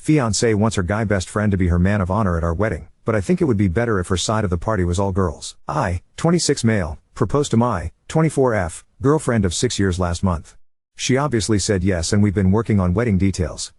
Fiancée wants her guy best friend to be her man of honor at our wedding, but I think it would be better if her side of the party was all girls. I, 26 male, proposed to my, 24F, girlfriend of 6 years last month. She obviously said yes, and we've been working on wedding details,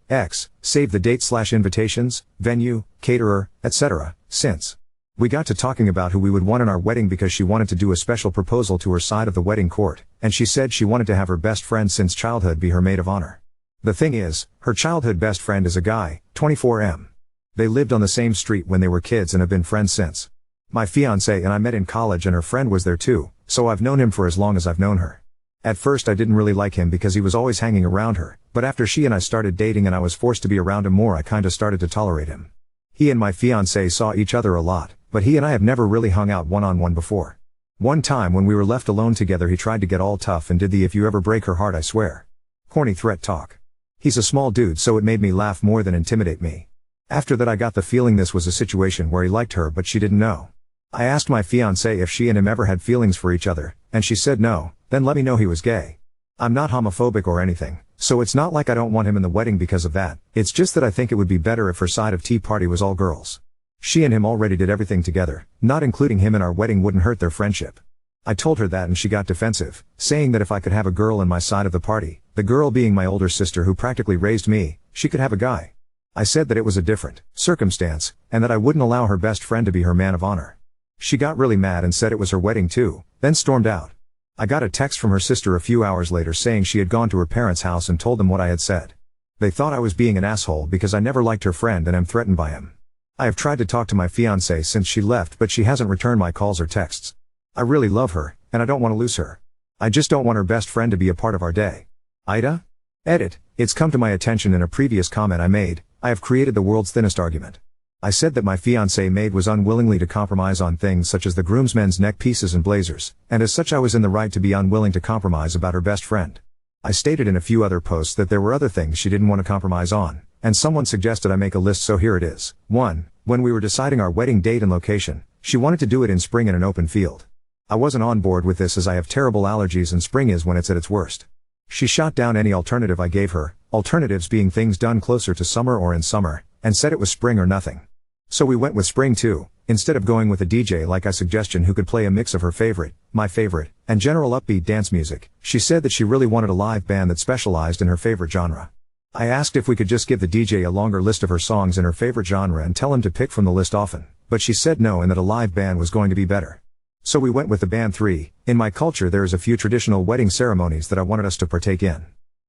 save the date/invitations, venue, caterer, etc., since. We got to talking about who we would want in our wedding because she wanted to do a special proposal to her side of the wedding court, and she said she wanted to have her best friend since childhood be her maid of honor. The thing is, her childhood best friend is a guy, 24M. They lived on the same street when they were kids and have been friends since. My fiancée and I met in college and her friend was there too, so I've known him for as long as I've known her. At first I didn't really like him because he was always hanging around her, but after she and I started dating and I was forced to be around him more, I kinda started to tolerate him. He and my fiancée saw each other a lot, but he and I have never really hung out one-on-one before. One time when we were left alone together, he tried to get all tough and did the "if you ever break her heart I swear" corny threat talk. He's a small dude, so it made me laugh more than intimidate me. After that I got the feeling this was a situation where he liked her but she didn't know. I asked my fiancée if she and him ever had feelings for each other, and she said no, then let me know he was gay. I'm not homophobic or anything, so it's not like I don't want him in the wedding because of that, it's just that I think it would be better if her side of tea party was all girls. She and him already did everything together, not including him in our wedding wouldn't hurt their friendship. I told her that and she got defensive, saying that if I could have a girl in my side of the party, the girl being my older sister who practically raised me, she could have a guy. I said that it was a different circumstance, and that I wouldn't allow her best friend to be her man of honor. She got really mad and said it was her wedding too, then stormed out. I got a text from her sister a few hours later saying she had gone to her parents' house and told them what I had said. They thought I was being an asshole because I never liked her friend and am threatened by him. I have tried to talk to my fiancée since she left, but she hasn't returned my calls or texts. I really love her, and I don't want to lose her. I just don't want her best friend to be a part of our day. Ida? Edit. It's come to my attention in a previous comment I made, I have created the world's thinnest argument. I said that my fiancée maid was unwillingly to compromise on things such as the groomsmen's neck pieces and blazers, and as such I was in the right to be unwilling to compromise about her best friend. I stated in a few other posts that there were other things she didn't want to compromise on, and someone suggested I make a list, so here it is. 1. When we were deciding our wedding date and location, she wanted to do it in spring in an open field. I wasn't on board with this as I have terrible allergies and spring is when it's at its worst. She shot down any alternative I gave her, alternatives being things done closer to summer or in summer, and said it was spring or nothing. So we went with spring too, instead of going with a DJ like I suggestion who could play a mix of her favorite, my favorite, and general upbeat dance music. She said that she really wanted a live band that specialized in her favorite genre. I asked if we could just give the DJ a longer list of her songs in her favorite genre and tell him to pick from the list often, but she said no and that a live band was going to be better. So we went with the band 3. In my culture there is a few traditional wedding ceremonies that I wanted us to partake in.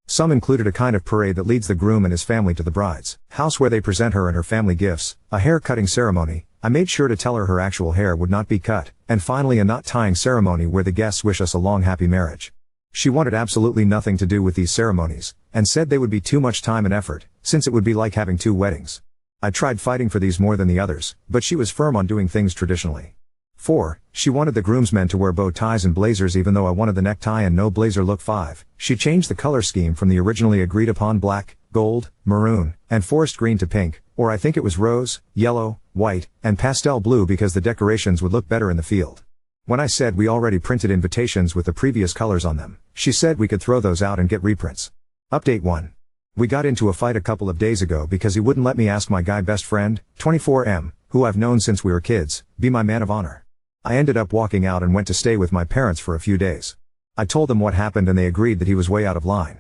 Some included a kind of parade that leads the groom and his family to the bride's house where they present her and her family gifts, a hair cutting ceremony, I made sure to tell her her actual hair would not be cut, and finally a knot tying ceremony where the guests wish us a long happy marriage. She wanted absolutely nothing to do with these ceremonies, and said they would be too much time and effort, since it would be like having 2 weddings. I tried fighting for these more than the others, but she was firm on doing things traditionally. 4. She wanted the groomsmen to wear bow ties and blazers even though I wanted the necktie and no blazer look. 5. She changed the color scheme from the originally agreed upon black, gold, maroon, and forest green to pink, or I think it was rose, yellow, white, and pastel blue because the decorations would look better in the field. When I said we already printed invitations with the previous colors on them, she said we could throw those out and get reprints. Update 1. We got into a fight a couple of days ago because he wouldn't let me ask my guy best friend, 24M, who I've known since we were kids, be my man of honor. I ended up walking out and went to stay with my parents for a few days. I told them what happened and they agreed that he was way out of line.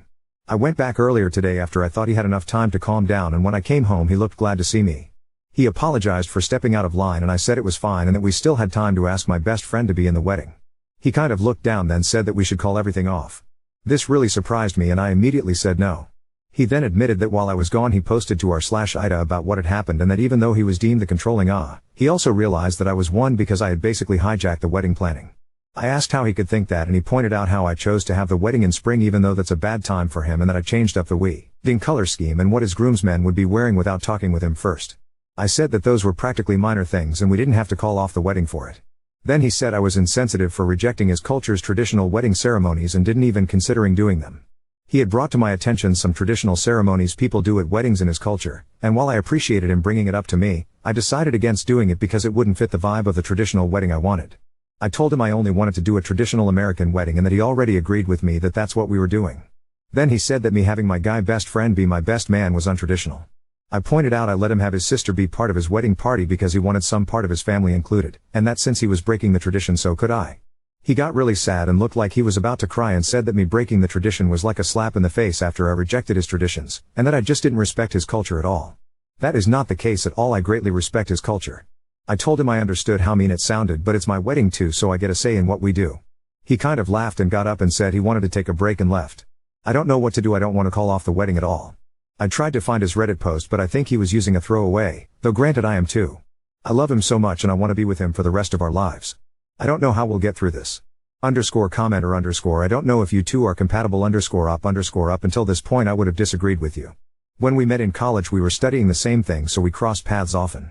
I went back earlier today after I thought he had enough time to calm down, and when I came home he looked glad to see me. He apologized for stepping out of line and I said it was fine and that we still had time to ask my best friend to be in the wedding. He kind of looked down then said that we should call everything off. This really surprised me and I immediately said no. He then admitted that while I was gone he posted to r/Ida about what had happened and that even though he was deemed the controlling he also realized that I was one because I had basically hijacked the wedding planning. I asked how he could think that and he pointed out how I chose to have the wedding in spring even though that's a bad time for him and that I changed up the wedding color scheme and what his groomsmen would be wearing without talking with him first. I said that those were practically minor things and we didn't have to call off the wedding for it. Then he said I was insensitive for rejecting his culture's traditional wedding ceremonies and didn't even considering doing them. He had brought to my attention some traditional ceremonies people do at weddings in his culture, and while I appreciated him bringing it up to me, I decided against doing it because it wouldn't fit the vibe of the traditional wedding I wanted. I told him I only wanted to do a traditional American wedding and that he already agreed with me that that's what we were doing. Then he said that me having my guy best friend be my best man was untraditional. I pointed out I let him have his sister be part of his wedding party because he wanted some part of his family included, and that since he was breaking the tradition so could I. He got really sad and looked like he was about to cry and said that me breaking the tradition was like a slap in the face after I rejected his traditions, and that I just didn't respect his culture at all. That is not the case at all. I greatly respect his culture. I told him I understood how mean it sounded, but it's my wedding too, so I get a say in what we do. He kind of laughed and got up and said he wanted to take a break and left. I don't know what to do. I don't want to call off the wedding at all. I tried to find his Reddit post, but I think he was using a throwaway, though granted I am too. I love him so much and I want to be with him for the rest of our lives. I don't know how we'll get through this. _commenter_. I don't know if you two are compatible _up_. Up until this point I would have disagreed with you. When we met in college we were studying the same thing, so we crossed paths often.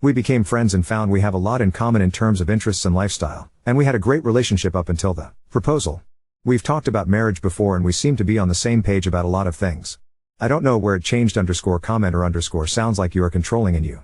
We became friends and found we have a lot in common in terms of interests and lifestyle, and we had a great relationship up until the proposal. We've talked about marriage before and we seem to be on the same page about a lot of things. I don't know where it changed _commenter_. Sounds like you are controlling and you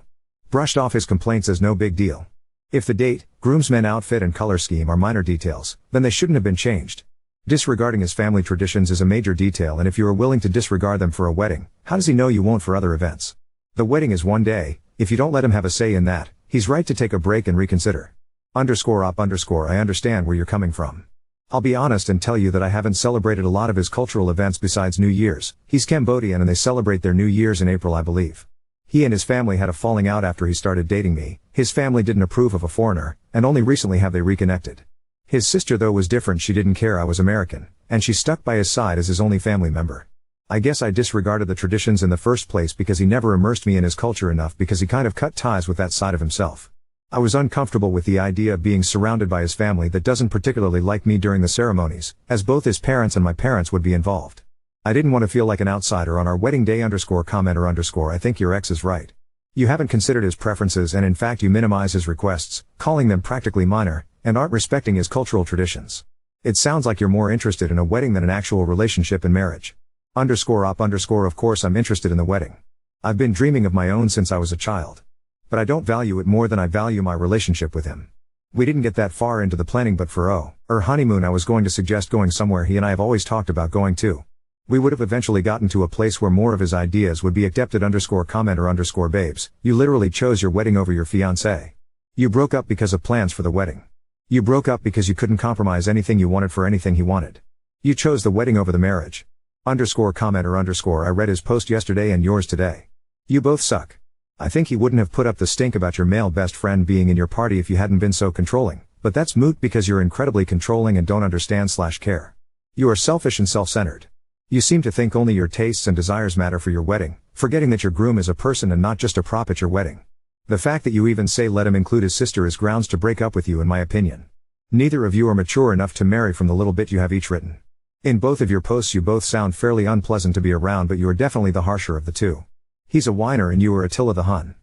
brushed off his complaints as no big deal. If the date, groomsmen outfit and color scheme are minor details, then they shouldn't have been changed. Disregarding his family traditions is a major detail, and if you are willing to disregard them for a wedding, how does he know you won't for other events? The wedding is one day. If you don't let him have a say in that, he's right to take a break and reconsider. _up_. I understand where you're coming from. I'll be honest and tell you that I haven't celebrated a lot of his cultural events besides New Year's. He's Cambodian and they celebrate their New Year's in April, I believe. He and his family had a falling out after he started dating me. His family didn't approve of a foreigner, and only recently have they reconnected. His sister though was different. She didn't care I was American, and she stuck by his side as his only family member. I guess I disregarded the traditions in the first place because he never immersed me in his culture enough, because he kind of cut ties with that side of himself. I was uncomfortable with the idea of being surrounded by his family that doesn't particularly like me during the ceremonies, as both his parents and my parents would be involved. I didn't want to feel like an outsider on our wedding day _commenter_. I think your ex is right. You haven't considered his preferences, and in fact you minimize his requests, calling them practically minor, and aren't respecting his cultural traditions. It sounds like you're more interested in a wedding than an actual relationship and marriage. _up_. Of course I'm interested in the wedding. I've been dreaming of my own since I was a child. But I don't value it more than I value my relationship with him. We didn't get that far into the planning, but for our honeymoon I was going to suggest going somewhere he and I have always talked about going to. We would have eventually gotten to a place where more of his ideas would be accepted. _commenter_. Babes, you literally chose your wedding over your fiancé. You broke up because of plans for the wedding. You broke up because you couldn't compromise anything you wanted for anything he wanted. You chose the wedding over the marriage. _commenter_. I read his post yesterday and yours today. You both suck. I think he wouldn't have put up the stink about your male best friend being in your party if you hadn't been so controlling, but that's moot because you're incredibly controlling and don't understand/care. You are selfish and self-centered. You seem to think only your tastes and desires matter for your wedding, forgetting that your groom is a person and not just a prop at your wedding. The fact that you even say let him include his sister is grounds to break up with you, in my opinion. Neither of you are mature enough to marry from the little bit you have each written. In both of your posts you both sound fairly unpleasant to be around, but you are definitely the harsher of the two. He's a whiner and you are Attila the Hun.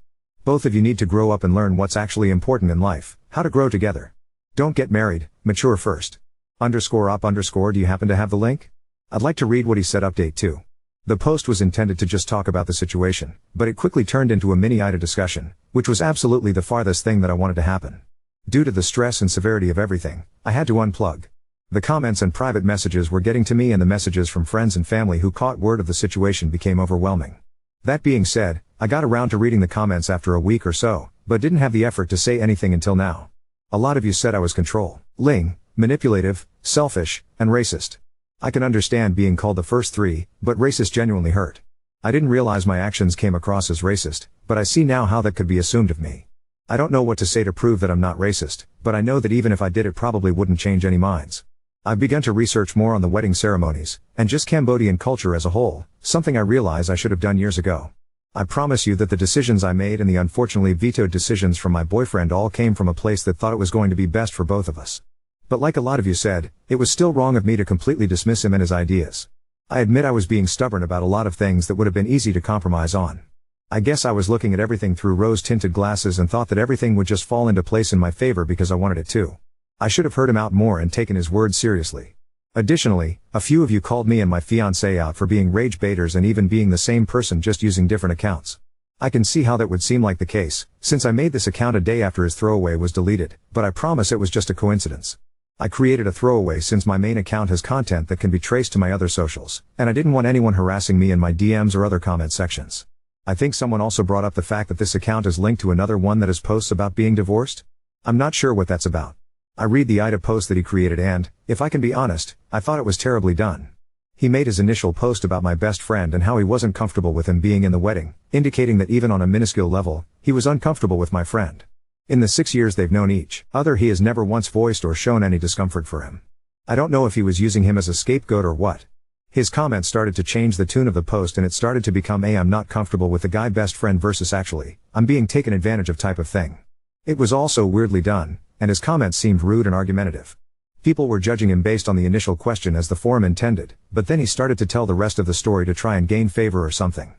Both of you need to grow up and learn what's actually important in life, how to grow together. Don't get married, mature first. _up_. Do you happen to have the link? I'd like to read what he said. Update 2. The post was intended to just talk about the situation, but it quickly turned into a mini-IDA discussion, which was absolutely the farthest thing that I wanted to happen. Due to the stress and severity of everything, I had to unplug. The comments and private messages were getting to me, and the messages from friends and family who caught word of the situation became overwhelming. That being said, I got around to reading the comments after a week or so, but didn't have the effort to say anything until now. A lot of you said I was controlling, manipulative, selfish, and racist. I can understand being called the first three, but racist genuinely hurt. I didn't realize my actions came across as racist, but I see now how that could be assumed of me. I don't know what to say to prove that I'm not racist, but I know that even if I did it probably wouldn't change any minds. I've begun to research more on the wedding ceremonies, and just Cambodian culture as a whole, something I realize I should have done years ago. I promise you that the decisions I made and the unfortunately vetoed decisions from my boyfriend all came from a place that thought it was going to be best for both of us. But like a lot of you said, it was still wrong of me to completely dismiss him and his ideas. I admit I was being stubborn about a lot of things that would have been easy to compromise on. I guess I was looking at everything through rose-tinted glasses and thought that everything would just fall into place in my favor because I wanted it to. I should have heard him out more and taken his words seriously. Additionally, a few of you called me and my fiancé out for being rage baiters and even being the same person just using different accounts. I can see how that would seem like the case, since I made this account a day after his throwaway was deleted, but I promise it was just a coincidence. I created a throwaway since my main account has content that can be traced to my other socials, and I didn't want anyone harassing me in my DMs or other comment sections. I think someone also brought up the fact that this account is linked to another one that has posts about being divorced. I'm not sure what that's about. I read the Ida post that he created and, if I can be honest, I thought it was terribly done. He made his initial post about my best friend and how he wasn't comfortable with him being in the wedding, indicating that even on a minuscule level, he was uncomfortable with my friend. In the 6 years they've known each other, he has never once voiced or shown any discomfort for him. I don't know if he was using him as a scapegoat or what. His comments started to change the tune of the post and it started to become a "I'm not comfortable with the guy best friend" versus "actually, I'm being taken advantage of" type of thing. It was also weirdly done, and his comments seemed rude and argumentative. People were judging him based on the initial question as the forum intended, but then he started to tell the rest of the story to try and gain favor or something.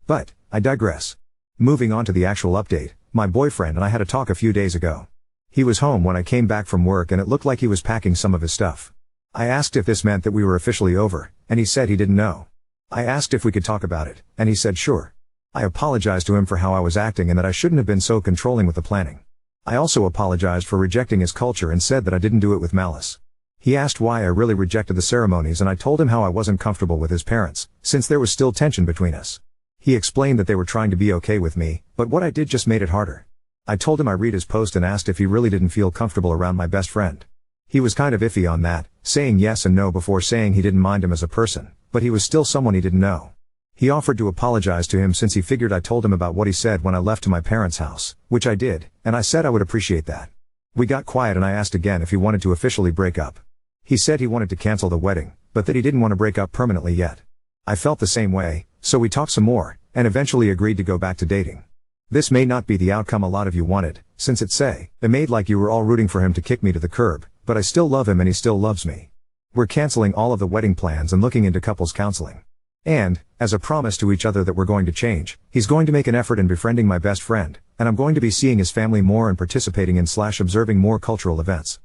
But, I digress. Moving on to the actual update, my boyfriend and I had a talk a few days ago. He was home when I came back from work and it looked like he was packing some of his stuff. I asked if this meant that we were officially over, and he said he didn't know. I asked if we could talk about it, and he said sure. I apologized to him for how I was acting and that I shouldn't have been so controlling with the planning. I also apologized for rejecting his culture and said that I didn't do it with malice. He asked why I really rejected the ceremonies and I told him how I wasn't comfortable with his parents, since there was still tension between us. He explained that they were trying to be okay with me, but what I did just made it harder. I told him I read his post and asked if he really didn't feel comfortable around my best friend. He was kind of iffy on that, saying yes and no before saying he didn't mind him as a person, but he was still someone he didn't know. He offered to apologize to him since he figured I told him about what he said when I left to my parents' house, which I did, and I said I would appreciate that. We got quiet and I asked again if he wanted to officially break up. He said he wanted to cancel the wedding, but that he didn't want to break up permanently yet. I felt the same way, so we talked some more, and eventually agreed to go back to dating. This may not be the outcome a lot of you wanted, since it made like you were all rooting for him to kick me to the curb, but I still love him and he still loves me. We're canceling all of the wedding plans and looking into couples counseling. And, as a promise to each other that we're going to change, he's going to make an effort in befriending my best friend, and I'm going to be seeing his family more and participating in/observing more cultural events.